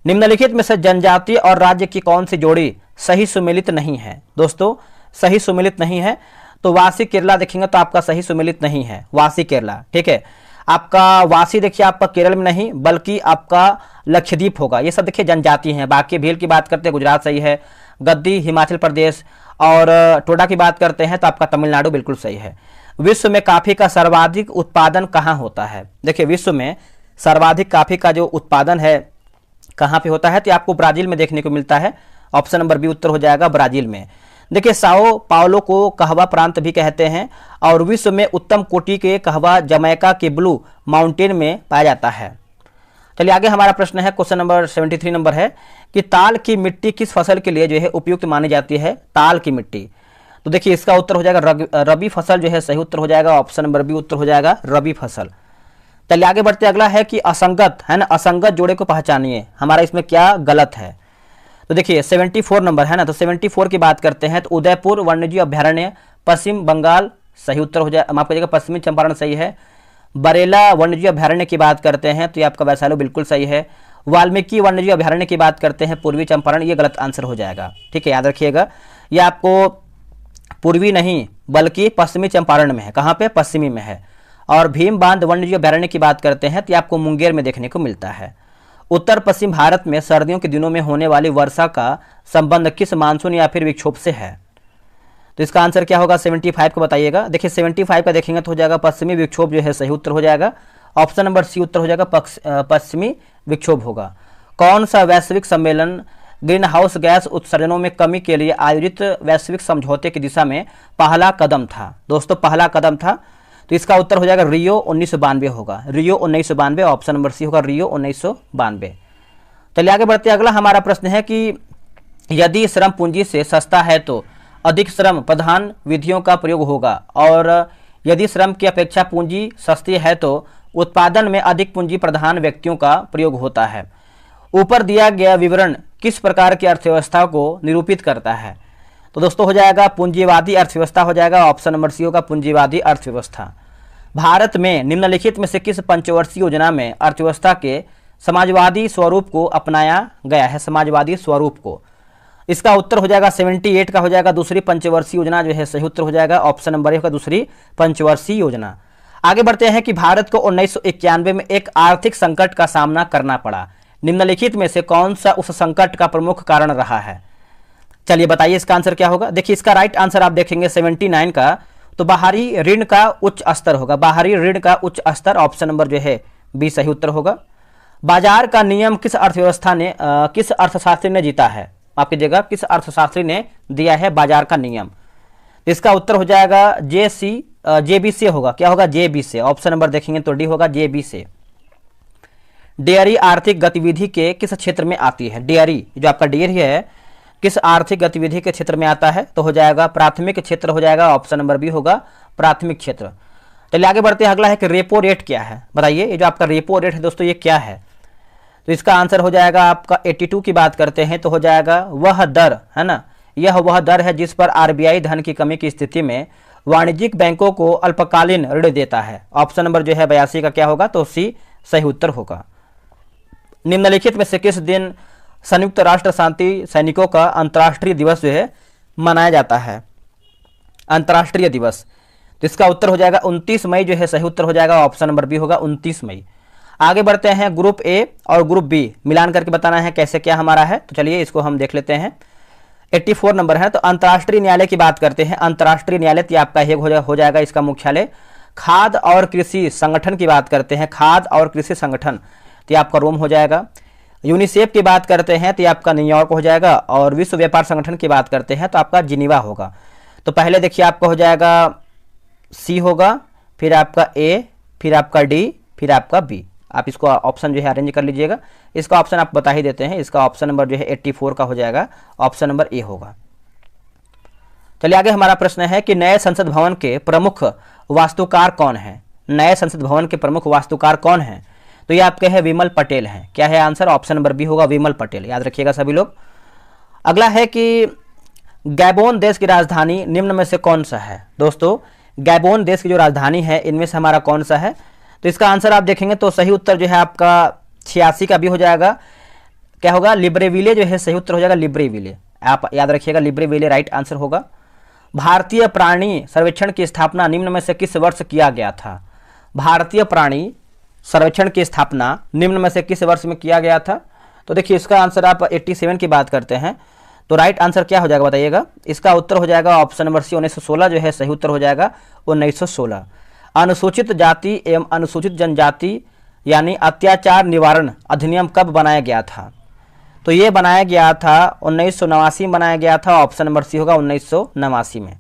Speaker 1: निम्नलिखित में से जनजाति और राज्य की कौन सी जोड़ी सही सुमेलित नहीं है। दोस्तों सही सुमेलित नहीं है तो वासी केरला देखेंगे तो आपका सही सुमेलित नहीं है, वासी केरला। ठीक है, आपका वासी देखिए आपका केरल में नहीं बल्कि आपका लक्षद्वीप होगा। ये सब देखिए जनजाति हैं। बाकी भील की बात करते हैं गुजरात सही है, गद्दी हिमाचल प्रदेश, और टोडा की बात करते हैं तो आपका तमिलनाडु बिल्कुल सही है। विश्व में कॉफी का सर्वाधिक उत्पादन कहाँ होता है। देखिए विश्व में सर्वाधिक कॉफी का जो उत्पादन है कहाँ पे होता है, तो आपको ब्राजील में देखने को मिलता है। ऑप्शन नंबर बी उत्तर हो जाएगा ब्राजील में। देखिए साओ पाउलो को कहवा प्रांत भी कहते हैं, और विश्व में उत्तम कोटि के कहवा जमैका के ब्लू माउंटेन में पाया जाता है। चलिए आगे हमारा प्रश्न है, क्वेश्चन नंबर 73 नंबर है कि ताल की मिट्टी किस फसल के लिए जो है उपयुक्त मानी जाती है, ताल की मिट्टी। तो देखिए इसका उत्तर हो जाएगा रबी फसल जो है सही उत्तर हो जाएगा, ऑप्शन नंबर बी उत्तर हो जाएगा रबी फसल। चलिए आगे बढ़ते, अगला है कि असंगत है ना, असंगत जोड़े को पहचानिए, हमारा इसमें क्या गलत है। तो देखिए 74 नंबर है ना, तो 74 की बात करते हैं तो उदयपुर वन्यजीव अभ्यारण्य पश्चिम बंगाल सही उत्तर हो जाए, माफ करिएगा पश्चिमी चंपारण सही है। बरेला वन्यजीव अभ्यारण्य की बात करते हैं तो ये आपका वैशाली बिल्कुल सही है। वाल्मीकि वन्यजीव अभ्यारण्य की बात करते हैं पूर्वी चंपारण, ये गलत आंसर हो जाएगा। ठीक है, याद रखिएगा ये आपको पूर्वी नहीं बल्कि पश्चिमी चंपारण में है, कहाँ पे, पश्चिमी में है। और भीम बांध वन्यजीव अभ्यारण्य की बात करते हैं तो ये आपको मुंगेर में देखने को मिलता है। उत्तर पश्चिम भारत में सर्दियों के दिनों में होने वाली वर्षा का संबंध किस मानसून या फिर विक्षोभ से है। तो इसका आंसर क्या होगा, 75 को बताइएगा। देखिए 75 का देखेंगे तो हो जाएगा पश्चिमी विक्षोभ जो है सही उत्तर हो जाएगा, ऑप्शन नंबर सी उत्तर हो जाएगा पश्चिमी विक्षोभ होगा। कौन सा वैश्विक सम्मेलन ग्रीन हाउस गैस उत्सर्जनों में कमी के लिए आयोजित वैश्विक समझौते की दिशा में पहला कदम था। दोस्तों पहला कदम था, तो इसका उत्तर हो जाएगा रियो 1992 होगा, रियो 1992, ऑप्शन नंबर सी होगा रियो 1992। चलिए आगे बढ़ते, अगला हमारा प्रश्न है कि यदि श्रम पूंजी से सस्ता है तो अधिक श्रम प्रधान विधियों का प्रयोग होगा, और यदि श्रम की अपेक्षा पूंजी सस्ती है तो उत्पादन में अधिक पूंजी प्रधान व्यक्तियों का प्रयोग होता है। ऊपर दिया गया विवरण किस प्रकार की अर्थव्यवस्था को निरूपित करता है। तो दोस्तों हो जाएगा पूंजीवादी अर्थव्यवस्था हो जाएगा, ऑप्शन नंबर सी होगा पूंजीवादी अर्थव्यवस्था। भारत में निम्नलिखित में से किस पंचवर्षीय योजना में अर्थव्यवस्था के समाजवादी स्वरूप को अपनाया गया है, समाजवादी स्वरूप को। इसका उत्तर हो जाएगा 78 का हो जाएगा दूसरी पंचवर्षीय योजना जो है सही उत्तर हो जाएगा, ऑप्शन नंबर ए होगा दूसरी पंचवर्षीय योजना। आगे बढ़ते हैं कि भारत को 1991 में एक आर्थिक संकट का सामना करना पड़ा, निम्नलिखित में से कौन सा उस संकट का प्रमुख कारण रहा है? चलिए बताइए इसका आंसर क्या होगा। देखिए इसका राइट आंसर आप देखेंगे 79 का, तो बाहरी ऋण का उच्च स्तर होगा, बाहरी ऋण का उच्च स्तर, ऑप्शन नंबर जो है बी सही उत्तर होगा। बाजार का नियम किस अर्थव्यवस्था ने किस अर्थशास्त्री ने जीता है? आपकी जगह किस अर्थशास्त्री ने दिया है बाजार का नियम? इसका उत्तर हो जाएगा जेबी से होगा, क्या होगा जेबी से, ऑप्शन नंबर देखेंगे तो डी होगा जेबी से। डेयरी आर्थिक गतिविधि के किस क्षेत्र में आती है? डेयरी जो आपका डेयरी है किस आर्थिक गतिविधि के क्षेत्र में आता है? तो हो जाएगा प्राथमिक क्षेत्र हो जाएगा, ऑप्शन नंबर बी होगा प्राथमिक क्षेत्र। चलिए आगे बढ़ते हैं, अगला है कि रेपो रेट क्या है? बताइए ये जो आपका रेपो रेट है दोस्तों ये क्या है? तो इसका आंसर हो जाएगा आपका 82 की बात करते हैं तो हो जाएगा वह दर है ना, यह वह दर है जिस पर आरबीआई धन की कमी की स्थिति में वाणिज्यिक बैंकों को अल्पकालीन ऋण देता है, ऑप्शन नंबर जो है 82 का क्या होगा? तो सी सही उत्तर होगा। निम्नलिखित में से किस दिन संयुक्त राष्ट्र शांति सैनिकों का अंतर्राष्ट्रीय दिवस जो है मनाया जाता है? अंतर्राष्ट्रीय दिवस, तो इसका उत्तर हो जाएगा 29 मई जो है सही उत्तर हो जाएगा, ऑप्शन नंबर बी होगा 29 मई। आगे बढ़ते हैं, ग्रुप ए और ग्रुप बी मिलान करके बताना है कैसे क्या हमारा है, तो चलिए इसको हम देख लेते हैं। 84 नंबर है, तो अंतर्राष्ट्रीय न्यायालय की बात करते हैं। अंतर्राष्ट्रीय न्यायालय तो आपका हेग हो जाएगा इसका मुख्यालय। खाद्य और कृषि संगठन की बात करते हैं, खाद्य और कृषि संगठन तो आपका रोम हो जाएगा। यूनिसेफ की बात करते हैं तो आपका न्यूयॉर्क हो जाएगा, और विश्व व्यापार संगठन की बात करते हैं तो आपका जिनीवा होगा। तो पहले देखिए आपका हो जाएगा सी होगा, फिर आपका ए, फिर आपका डी, फिर आपका बी। आप इसको ऑप्शन जो है अरेंज कर लीजिएगा। इसका ऑप्शन आप बता ही देते हैं, इसका ऑप्शन नंबर जो है 84 का हो जाएगा, ऑप्शन नंबर ए होगा। चलिए आगे हमारा प्रश्न है कि नए संसद भवन के प्रमुख वास्तुकार कौन है? नए संसद भवन के प्रमुख वास्तुकार कौन है? तो ये आपके हैं विमल पटेल हैं। क्या है आंसर? ऑप्शन नंबर बी होगा विमल पटेल, याद रखिएगा सभी लोग। अगला है कि गैबोन देश की राजधानी निम्न में से कौन सा है? दोस्तों गैबोन देश की जो राजधानी है इनमें से हमारा कौन सा है? तो इसका आंसर आप देखेंगे तो सही उत्तर जो है आपका 86 का भी हो जाएगा, क्या होगा? लिब्रेविले जो है सही उत्तर हो जाएगा, लिब्रेविले, आप याद रखिएगा लिब्रेविले राइट आंसर होगा। भारतीय प्राणी सर्वेक्षण की स्थापना निम्न में से किस वर्ष किया गया था? भारतीय प्राणी सर्वेक्षण की स्थापना निम्न में से किस वर्ष में किया गया था? तो देखिए इसका आंसर आप 87 की बात करते हैं तो राइट आंसर क्या हो जाएगा बताइएगा? इसका उत्तर हो जाएगा ऑप्शन नंबर सी 1916 जो है सही उत्तर हो जाएगा 1916। अनुसूचित जाति एवं अनुसूचित जनजाति यानी अत्याचार निवारण अधिनियम कब बनाया गया था? तो ये बनाया गया था 1989 में बनाया गया था, ऑप्शन नंबर सी होगा 1989 में।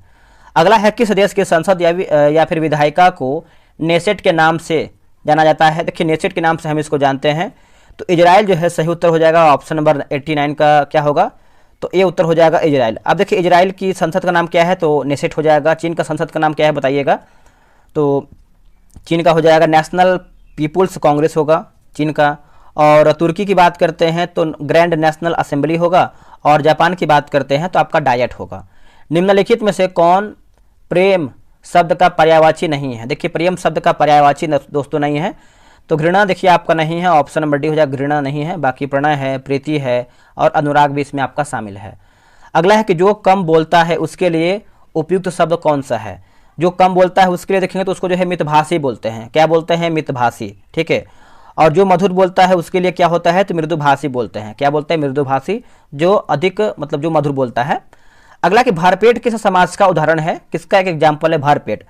Speaker 1: अगला है किस देश की संसद या फिर विधायिका को नेसेट के नाम से जाना जाता है? देखिए नेसेट के नाम से हम इसको जानते हैं, तो इजराइल जो है सही उत्तर हो जाएगा, ऑप्शन नंबर 89 का क्या होगा? तो ये उत्तर हो जाएगा इजराइल। अब देखिए इजराइल की संसद का नाम क्या है? तो नेसेट हो जाएगा। चीन का संसद का नाम क्या है बताइएगा? तो चीन का हो जाएगा नेशनल पीपुल्स कांग्रेस होगा चीन का। और तुर्की की बात करते हैं तो ग्रैंड नेशनल असेंबली होगा, और जापान की बात करते हैं तो आपका डायट होगा। निम्नलिखित में से कौन प्रेम शब्द का पर्यायवाची नहीं है? देखिए प्रेम शब्द का पर्यायवाची दोस्तों नहीं है, तो घृणा देखिए आपका नहीं है, ऑप्शन नंबर डी हो जाएगा घृणा नहीं है। बाकी प्रणय है, प्रीति है और अनुराग भी इसमें आपका शामिल है। अगला है कि जो कम बोलता है उसके लिए उपयुक्त शब्द कौन सा है? जो कम बोलता है उसके लिए देखेंगे तो उसको जो है मितभाषी बोलते हैं। क्या बोलते हैं? मितभाषी, ठीक है। और जो मधुर बोलता है उसके लिए क्या होता है? तो मृदुभाषी बोलते हैं। क्या बोलते हैं? मृदुभाषी, जो अधिक मतलब जो मधुर बोलता है। अगला कि भरपेट किस समास का उदाहरण है? किसका एक एग्जाम्पल है भरपेट?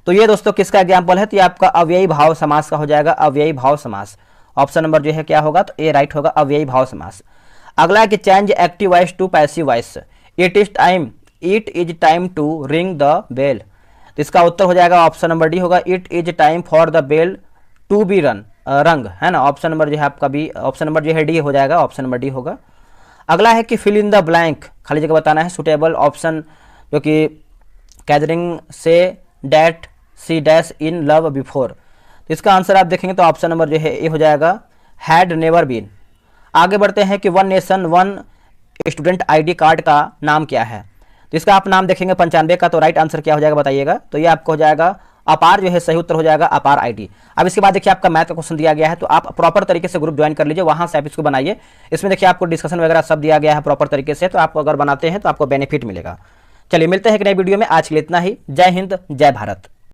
Speaker 1: तो ये दोस्तों किसका एग्जाम्पल है? तो ये आपका अव्ययी भाव समास का हो जाएगा, अव्ययी भाव समास। ऑप्शन नंबर जो है क्या होगा? तो ए राइट होगा, अव्ययी भाव समास। अगला है कि change active voice to passive voice. It is time to ring the bell. तो इसका उत्तर हो जाएगा ऑप्शन नंबर डी होगा, it is time for the bell to be rung, है ना। ऑप्शन नंबर जो है आपका बी, ऑप्शन नंबर जो है डी हो जाएगा, ऑप्शन नंबर डी होगा। अगला है कि फिल इन द ब्लैंक, खाली जगह बताना है। सुटेबल ऑप्शन जो कि कैदरिंग से that C dash in love before. तो इसका आंसर आप देखेंगे तो ऑप्शन नंबर जो है ए हो जाएगा, हैड नेवर बीन। आगे बढ़ते हैं कि one nation one student ID card का नाम क्या है? तो इसका आप नाम देखेंगे 95 का, तो राइट आंसर क्या हो जाएगा बताइएगा? तो ये आपको हो जाएगा अपार जो है सही उत्तर हो जाएगा, अपार आईटी। अब इसके बाद देखिए आपका मैथ का क्वेश्चन दिया गया है, तो आप प्रॉपर तरीके से ग्रुप ज्वाइन कर लीजिए, वहां से आप इसको बनाइए। इसमें देखिए आपको डिस्कशन वगैरह सब दिया गया है प्रॉपर तरीके से, तो आप अगर बनाते हैं तो आपको बेनिफिट मिलेगा। चलिए मिलते हैं एक नई वीडियो में, आज के लिए इतना ही। जय हिंद, जय भारत।